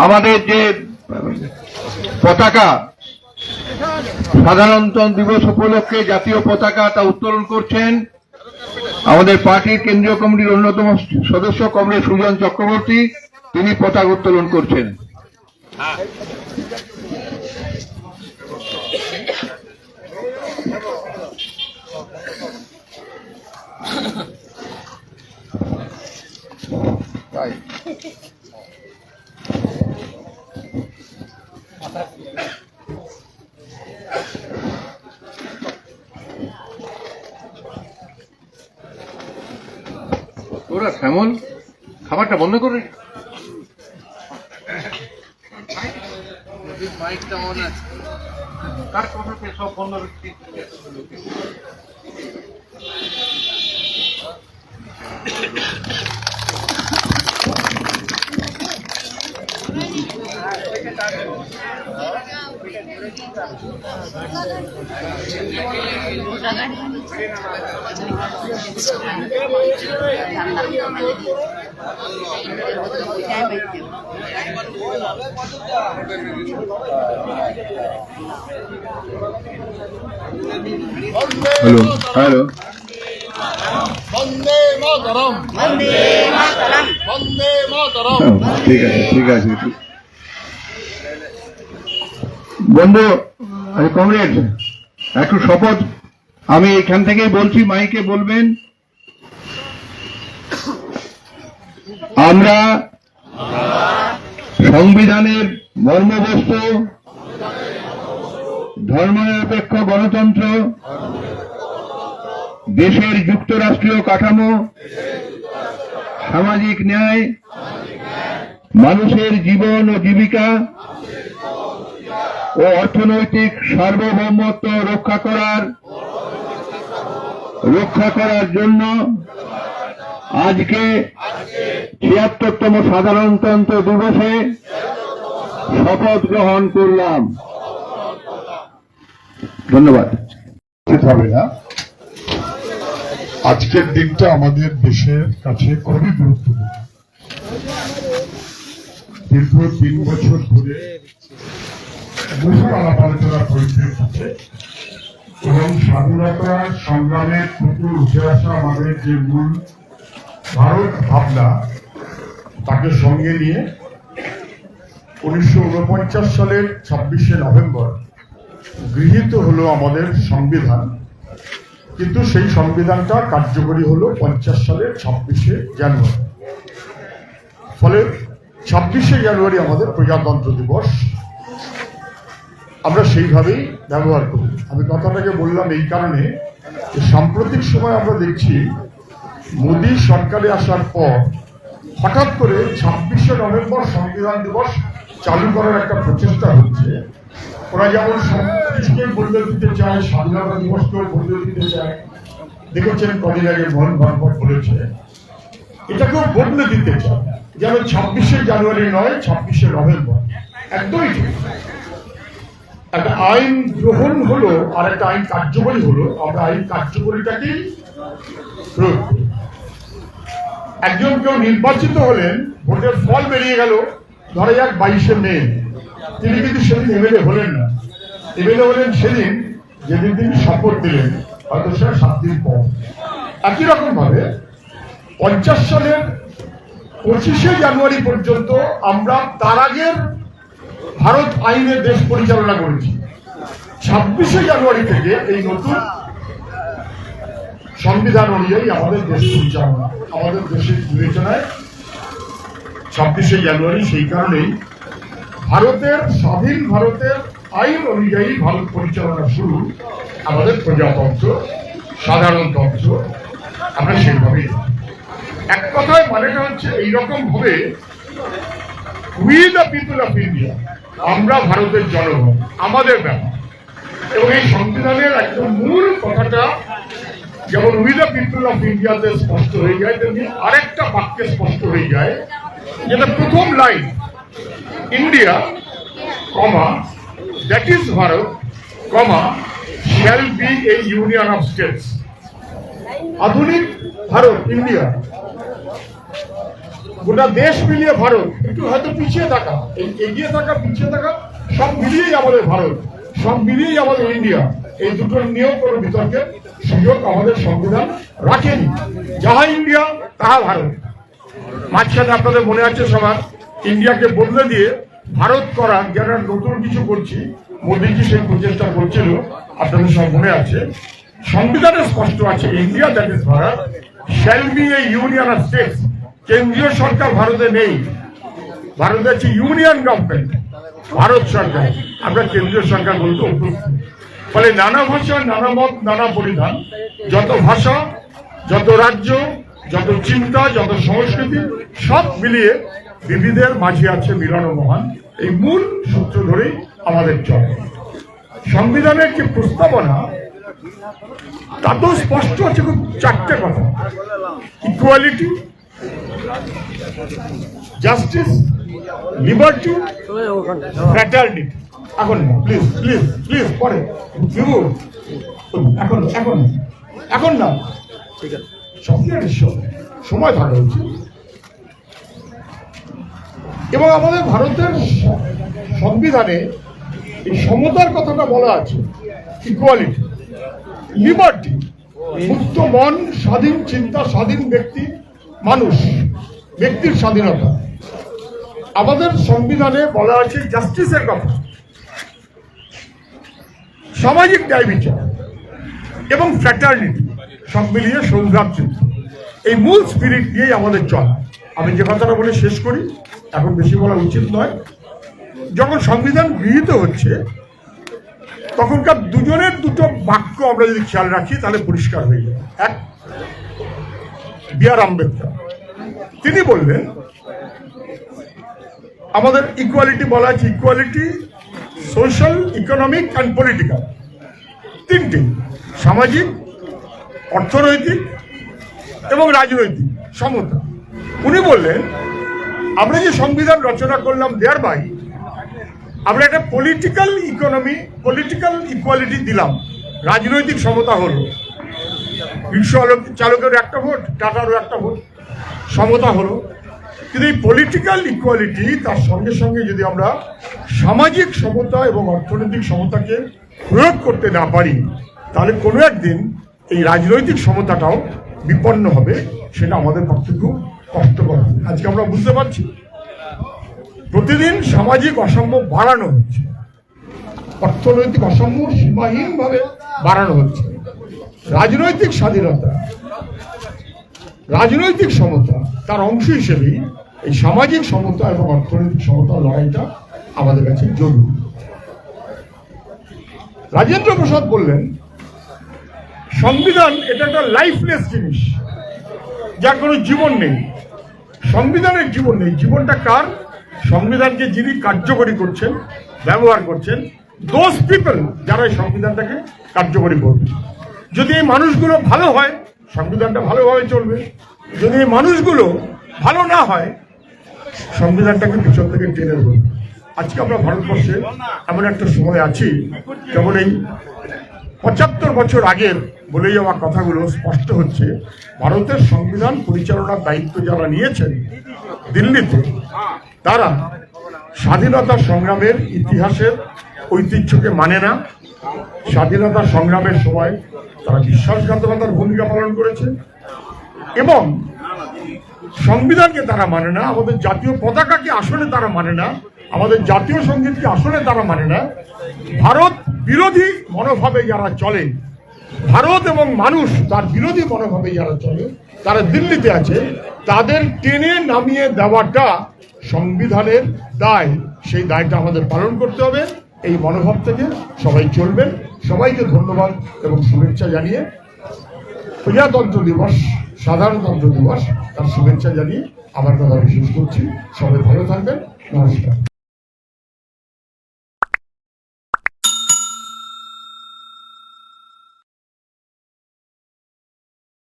আমাদের যে পতাকা সাধারণতন্ত্র দিবস উপলক্ষে জাতীয় পতাকা তা উত্তোলন করছেন আমাদের পার্টির কেন্দ্রীয় কমিটির অন্যতম সদস্য কমরেড সুজন চক্রবর্তী। তিনি পতাকা উত্তোলন করছেন। ওরা শ্যামল খাবারটা বন্ধ করে মাইকটা অন আছে, কার কথাতে সব বন্ধ করতে। হ্যালো হ্যালো, বন্দে মাতরম, বন্দে মাতরম, বন্দে মাতরম। ঠিক আছে ঠিক আছে বন্ধু। কমরেড একটু শপথ আমি এখান থেকেই বলছি, মাইকে বলবেন। আমরা সংবিধানের মর্মবস্তু ধর্মনিরপেক্ষ গণতন্ত্র, দেশের যুক্তরাষ্ট্রীয় কাঠামো, সামাজিক ন্যায়, মানুষের জীবন ও জীবিকা ও অর্থনৈতিক সার্বভৌমত্ব রক্ষা করার জন্য আজকে ৭৬তম সাধারণতন্ত্র দিবসে শপথ গ্রহণ করলাম। ধন্যবাদ। হবে না, আজকের দিনটা আমাদের দেশের কাছে খুবই গুরুত্বপূর্ণ। দীর্ঘ ৩ বছর ধরে বহু আলাপ আলোচনা পরিপ্রেক্ষিতে এবং স্বাধীনতা সংগ্রামের থেকে উঠে আসা আমাদের যে মূল ভারত ভাবনা, তাকে সঙ্গে নিয়ে ১৯৪৯ সালের ২৬শে নভেম্বর গৃহীত হলো আমাদের সংবিধান। কিন্তু সেই সংবিধানটা কার্যকরী হলো ৫০ সালের ২৬শে জানুয়ারি। ফলে ২৬শে জানুয়ারি আমাদের প্রজাতন্ত্র দিবস, আমরা সেইভাবেই ব্যবহার করি। আমি কথাটাকে বললাম এই কারণে যে সাম্প্রতিক সময় আমরা দেখছি মোদী সরকারে আসার পর হঠাৎ করে ২৬শে নভেম্বর সংবিধান দিবস চালু করার একটা প্রচেষ্টা হচ্ছে। ওরা যেমন সবকিছুকে বদলে দিতে চায়, স্বাধীনতা দিবসকেও বদলে দিতে চায়। দেখেছেন কদিন আগে মোহন ভাগবত বলেছে এটাকেও বদলে দিতে চায়, যেন ২৬শে জানুয়ারি নয় ২৬শে নভেম্বর। একদমই ঠিক। একটা আইন গ্রহণ হলো আর একটা আইন কার্যকরী হলো, আমরা আইন কার্যকরীটাকেই প্রয়োগ করি। একজন কেউ নির্বাচিত হলেন, ভোটের ফল বেরিয়ে গেল, ধরা যাক ২২শে মে, তিনি কিন্তু সেদিন এমএলএ হলেন না। এমএলএ হলেন সেদিন যেদিন তিনি শপথ দিলেন, হয়তো সেটা ৭ দিন পর। একই রকম ভাবে ৫০ সালের ২৫শে জানুয়ারি পর্যন্ত আমরা তার আগের ভারত আইনে দেশ পরিচালনা করেছি। ২৬শে জানুয়ারি থেকে এই নতুন সংবিধান অনুযায়ী আমাদের দেশ পরিচালনা, আমাদের দেশের বিবেচনায় ২৬শে জানুয়ারি। সেই কারণেই স্বাধীন ভারতের আইন অনুযায়ী ভারত পরিচালনা শুরু, আমাদের প্রজাতন্ত্র, সাধারণতন্ত্র, আমরা সেইভাবেই। এক কথায় মানেটা হচ্ছে এইরকম ভাবে we the people of India, আমরা ভারতের জনগণ, আমাদের ব্যাপার। এবং এই সংবিধানের একদম মূল কথাটা যেমন উই দ্য পিপল অফ ইন্ডিয়াতে স্পষ্ট হয়ে যায়, তেমনি আরেকটা বাক্যে স্পষ্ট হয়ে যায়, যেটা প্রথম line, India, comma, that is Bharat, comma, shall B A union of states. আধুনিক ভারত, ইন্ডিয়া, গোটা দেশ মিলিয়ে ভারত, একটু হয়তো পিছিয়ে থাকা, এগিয়ে থাকা পিছিয়ে থাকা সব মিলিয়েই আমাদের ভারত, সব মিলিয়েই আমাদের ইন্ডিয়া। এই দুটোর নিয়েও কোনো বিতর্কের সুযোগ আমাদের সংবিধান রাখেনি। যাহা ইন্ডিয়া তাহা ভারত। মাঝখানে আপনাদের মনে আছে সবার, ইন্ডিয়াকে বদলে দিয়ে ভারত করার যারা নতুন কিছু করছি, মোদীজি সেই প্রচেষ্টা করছিল, আপনাদের সব মনে আছে। সংবিধানে স্পষ্ট আছে, India that is Bharat shall B A union of states. কেন্দ্রীয় সরকার ভারতে নেই, ভারতে আছে ইউনিয়ন গভর্নমেন্ট, ভারত সরকার। আমরা কেন্দ্রীয় সরকার বলতে অভ্যস্ত। ফলে নানা ভাষা, নানা মত, নানা পরিধান, যত ভাষা, যত রাজ্য, যত চিন্তা, যত সংস্কৃতি, সব মিলিয়ে বিবিধের মাঝে আছে মিলন মহান। এই মূল সূত্র ধরেই আমাদের চলে। সংবিধানের যে প্রস্তাবনা তাতেও স্পষ্ট আছে খুব চারটে কথা: ইকুয়ালিটি, জাস্টিস, লিবার্টি, ফ্র্যাটার্নিটি। এখন না, প্লিজ প্লিজ প্লিজ, পরে এখন এখন এখন না, সময় থাকা উচিত। এবং আমাদের ভারতের সংবিধানে এই সমতার কথাটা বলা আছে, ইকুয়ালিটি, লিবার্টি, মুক্ত মন, স্বাধীন চিন্তা, স্বাধীন ব্যক্তি, মানুষ, ব্যক্তির স্বাধীনতা। আমাদের সংবিধানে বলা আছে জাস্টিসের কথা, সামাজিক ন্যায় বিচার এবং ফ্র্যাটার্নিটি, সব মিলিয়ে সৌভ্রাতৃত্ব। এই মূল স্পিরিট নিয়েই আমাদের চলা। আমি যে কথাটা বলে শেষ করি, এখন বেশি বলা উচিত নয়। যখন সংবিধান গৃহীত হচ্ছে তখনকার দুজনের দুটো বাক্য আমরা যদি খেয়াল রাখি তাহলে পরিষ্কার হয়ে যাবে। এক, বি.আর. আম্বেদকর, তিনি বললেন আমাদের ইকুয়ালিটি বলা আছে, equality social, economic and political, তিনটি, সামাজিক, অর্থনৈতিক এবং রাজনৈতিক সমতা। উনি বললেন আমরা যে সংবিধান রচনা করলাম দেয়ার বাই আমরা একটা পলিটিক্যাল ইকোনমি, পলিটিক্যাল ইকুয়ালিটি দিলাম, রাজনৈতিক সমতা হলো, রিক্সা চালকের একটা ভোট, টাটারও একটা ভোট, সমতা হলো। কিন্তু এই পলিটিক্যাল ইকুয়ালিটি তার সঙ্গে সঙ্গে যদি আমরা সামাজিক সমতা এবং অর্থনৈতিক সমতাকে প্রয়োগ করতে না পারি তাহলে কোনো একদিন এই রাজনৈতিক সমতাটাও বিপন্ন হবে। সেটা আমাদের পক্ষে খুব কষ্টকর। আজকে আমরা বুঝতে পারছি প্রতিদিন সামাজিক অসাম্য বাড়ানো হচ্ছে, অর্থনৈতিক অসাম্য সীমাহীনভাবে বাড়ানো হচ্ছে। রাজনৈতিক স্বাধীনতা, রাজনৈতিক সমতা তার অংশ হিসেবেই এই সামাজিক সমতা এবং অর্থনৈতিক সমতার লড়াইটা আমাদের কাছে জরুরি। রাজেন্দ্র প্রসাদ বললেন সংবিধান এটা একটা লাইফলেস জিনিস, যার কোনো জীবন নেই। সংবিধানের জীবন নেই। জীবনটা কার? সংবিধানকে যিনি কার্যকরী করছেন, ব্যবহার করছেন, দোজ পিপল যারা এই সংবিধানটাকে কার্যকরী করবে। যদি এই মানুষগুলো ভালো হয় সংবিধানটা ভালোভাবে চলবে, যদি এই মানুষগুলো ভালো না হয় সংবিধানটাকে পিছন থেকে টেনে ধরবে। আজকে আমরা ভারতবর্ষে এমন একটা সময় আছি যেমন এই ৭৫ বছর আগের বলে যাওয়া কথাগুলো স্পষ্ট হচ্ছে। ভারতের সংবিধান পরিচালনার দায়িত্ব যারা নিয়েছেন দিল্লিতে, তারা স্বাধীনতা সংগ্রামের ইতিহাসের ঐতিহ্যকে মানে না। স্বাধীনতা সংগ্রামের সময় তারা বিশ্বাসঘাতকতার ভূমিকা পালন করেছে এবং সংবিধানকে তারা মানে না। আমাদের জাতীয় পতাকাকে আসলে তারা মানে না, আমাদের জাতীয় সঙ্গীতকে আসলে তারা মানে না। ভারত বিরোধী মনোভাবে যারা চলে, ভারত এবং মানুষ তার বিরোধী মনোভাবে যারা চলে, তারা দিল্লিতে আছে। তাদের টেনে নামিয়ে দেওয়াটা সংবিধানের দায়। সেই দায়টা আমাদের পালন করতে হবে। এই মনোভাব থেকে সবাই চলবেন। সবাইকে ধন্যবাদ এবং শুভেচ্ছা জানিয়ে প্রজাতন্ত্র দিবস, সাধারণতন্ত্র দিবস তার শুভেচ্ছা জানিয়ে আমার কথা বিশেষ করছি। সবাই ভালো থাকবেন। নমস্কার।